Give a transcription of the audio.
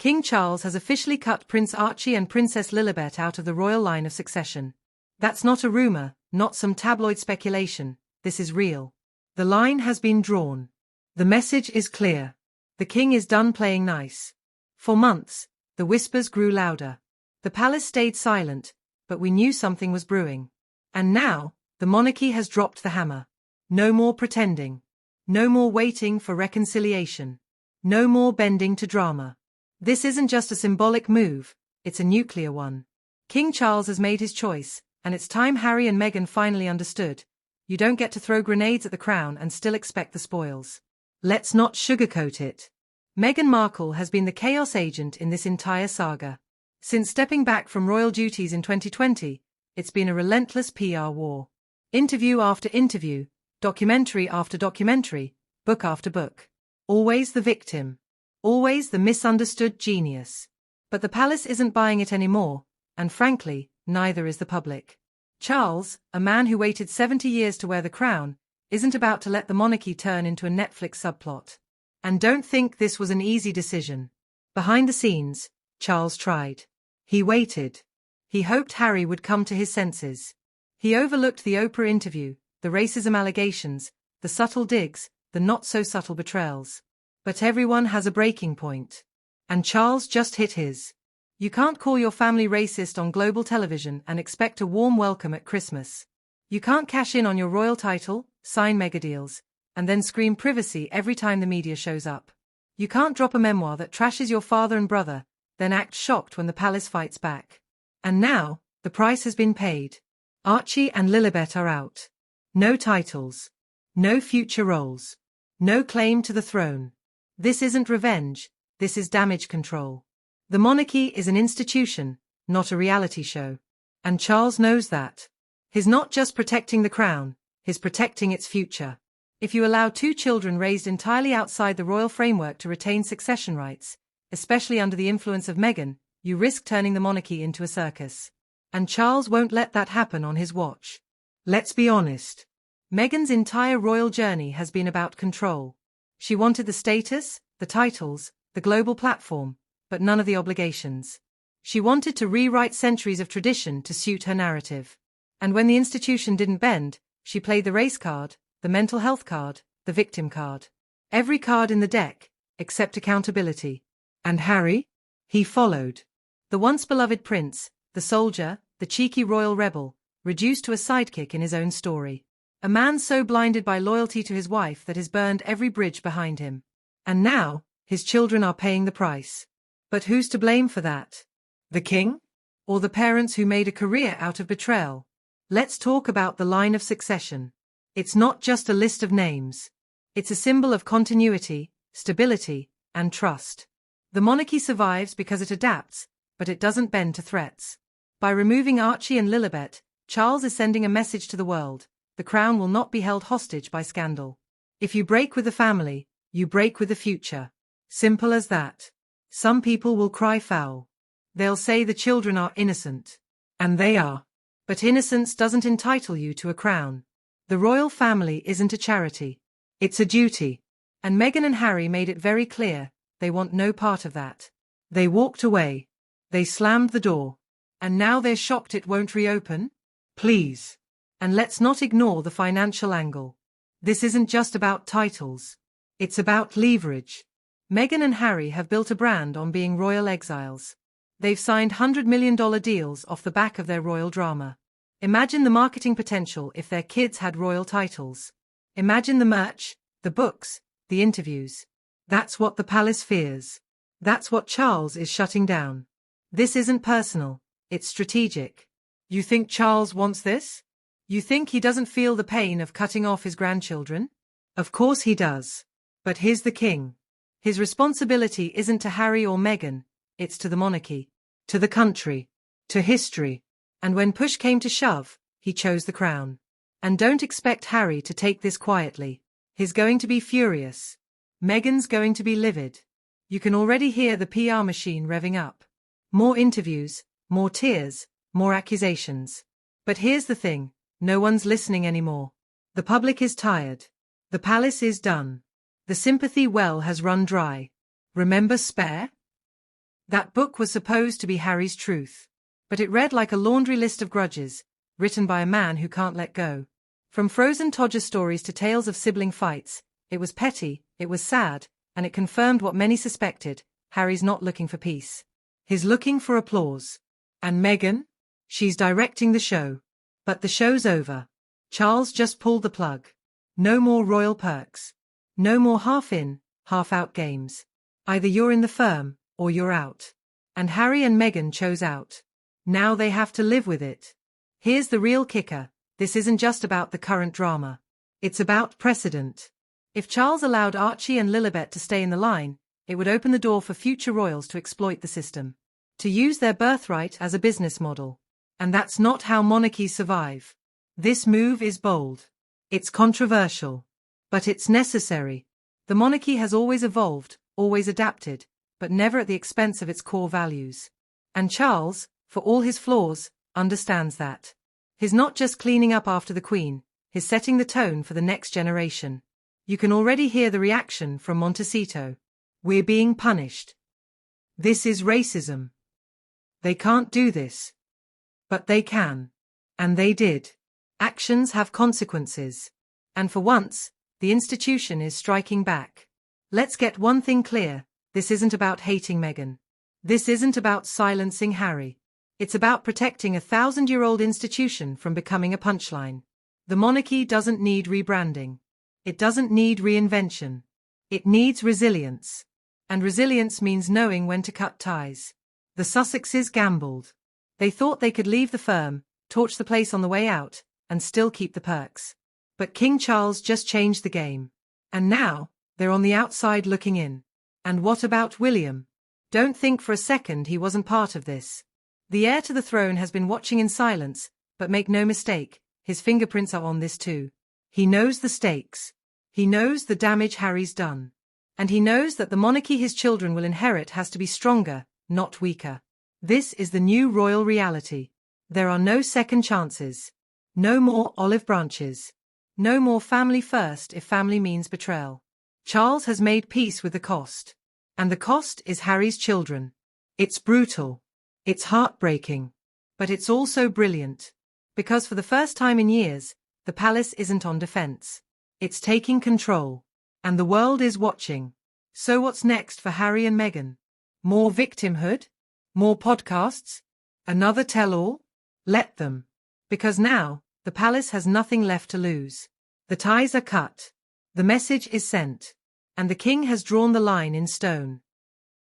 King Charles has officially cut Prince Archie and Princess Lilibet out of the royal line of succession. That's not a rumor, not some tabloid speculation, this is real. The line has been drawn. The message is clear. The king is done playing nice. For months, the whispers grew louder. The palace stayed silent, but we knew something was brewing. And now, the monarchy has dropped the hammer. No more pretending. No more waiting for reconciliation. No more bending to drama. This isn't just a symbolic move, it's a nuclear one. King Charles has made his choice, and it's time Harry and Meghan finally understood. You don't get to throw grenades at the crown and still expect the spoils. Let's not sugarcoat it. Meghan Markle has been the chaos agent in this entire saga. Since stepping back from royal duties in 2020, it's been a relentless PR war. Interview after interview, documentary after documentary, book after book. Always the victim. Always the misunderstood genius. But the palace isn't buying it anymore, and frankly, neither is the public. Charles, a man who waited 70 years to wear the crown, isn't about to let the monarchy turn into a Netflix subplot. And don't think this was an easy decision. Behind the scenes, Charles tried. He waited. He hoped Harry would come to his senses. He overlooked the Oprah interview, the racism allegations, the subtle digs, the not-so-subtle betrayals. But everyone has a breaking point. And Charles just hit his. You can't call your family racist on global television and expect a warm welcome at Christmas. You can't cash in on your royal title, sign megadeals, and then scream privacy every time the media shows up. You can't drop a memoir that trashes your father and brother, then act shocked when the palace fights back. And now, the price has been paid. Archie and Lilibet are out. No titles. No future roles. No claim to the throne. This isn't revenge, this is damage control. The monarchy is an institution, not a reality show. And Charles knows that. He's not just protecting the crown, he's protecting its future. If you allow two children raised entirely outside the royal framework to retain succession rights, especially under the influence of Meghan, you risk turning the monarchy into a circus. And Charles won't let that happen on his watch. Let's be honest. Meghan's entire royal journey has been about control. She wanted the status, the titles, the global platform, but none of the obligations. She wanted to rewrite centuries of tradition to suit her narrative. And when the institution didn't bend, she played the race card, the mental health card, the victim card. Every card in the deck, except accountability. And Harry? He followed. The once beloved prince, the soldier, the cheeky royal rebel, reduced to a sidekick in his own story. A man so blinded by loyalty to his wife that has burned every bridge behind him. And now, his children are paying the price. But who's to blame for that? The king? Or the parents who made a career out of betrayal? Let's talk about the line of succession. It's not just a list of names. It's a symbol of continuity, stability, and trust. The monarchy survives because it adapts, but it doesn't bend to threats. By removing Archie and Lilibet, Charles is sending a message to the world. The crown will not be held hostage by scandal. If you break with the family, you break with the future. Simple as that. Some people will cry foul. They'll say the children are innocent. And they are. But innocence doesn't entitle you to a crown. The royal family isn't a charity. It's a duty. And Meghan and Harry made it very clear, they want no part of that. They walked away. They slammed the door. And now they're shocked it won't reopen? Please. And let's not ignore the financial angle. This isn't just about titles. It's about leverage. Meghan and Harry have built a brand on being royal exiles. They've signed $100 million deals off the back of their royal drama. Imagine the marketing potential if their kids had royal titles. Imagine the merch, the books, the interviews. That's what the palace fears. That's what Charles is shutting down. This isn't personal, it's strategic. You think Charles wants this? You think he doesn't feel the pain of cutting off his grandchildren? Of course he does. But he's the king. His responsibility isn't to Harry or Meghan, it's to the monarchy, to the country, to history. And when push came to shove, he chose the crown. And don't expect Harry to take this quietly. He's going to be furious. Meghan's going to be livid. You can already hear the PR machine revving up. More interviews, more tears, more accusations. But here's the thing, no one's listening anymore. The public is tired. The palace is done. The sympathy well has run dry. Remember Spare? That book was supposed to be Harry's truth. But it read like a laundry list of grudges, written by a man who can't let go. From frozen Todger stories to tales of sibling fights, it was petty, it was sad, and it confirmed what many suspected: Harry's not looking for peace. He's looking for applause. And Meghan? She's directing the show. But the show's over. Charles just pulled the plug. No more royal perks. No more half-in, half-out games. Either you're in the firm, or you're out. And Harry and Meghan chose out. Now they have to live with it. Here's the real kicker: this isn't just about the current drama. It's about precedent. If Charles allowed Archie and Lilibet to stay in the line, it would open the door for future royals to exploit the system. To use their birthright as a business model. And that's not how monarchies survive. This move is bold. It's controversial. But it's necessary. The monarchy has always evolved, always adapted, but never at the expense of its core values. And Charles, for all his flaws, understands that. He's not just cleaning up after the Queen, he's setting the tone for the next generation. You can already hear the reaction from Montecito. We're being punished. This is racism. They can't do this. But they can. And they did. Actions have consequences. And for once, the institution is striking back. Let's get one thing clear: this isn't about hating Meghan. This isn't about silencing Harry. It's about protecting a 1,000-year-old institution from becoming a punchline. The monarchy doesn't need rebranding. It doesn't need reinvention. It needs resilience. And resilience means knowing when to cut ties. The Sussexes gambled. They thought they could leave the firm, torch the place on the way out, and still keep the perks. But King Charles just changed the game. And now, they're on the outside looking in. And what about William? Don't think for a second he wasn't part of this. The heir to the throne has been watching in silence, but make no mistake, his fingerprints are on this too. He knows the stakes. He knows the damage Harry's done. And he knows that the monarchy his children will inherit has to be stronger, not weaker. This is the new royal reality. There are no second chances. No more olive branches. No more family first if family means betrayal. Charles has made peace with the cost. And the cost is Harry's children. It's brutal. It's heartbreaking. But it's also brilliant. Because for the first time in years, the palace isn't on defense. It's taking control. And the world is watching. So what's next for Harry and Meghan? More victimhood? More podcasts? Another tell-all? Let them. Because now, the palace has nothing left to lose. The ties are cut. The message is sent. And the king has drawn the line in stone.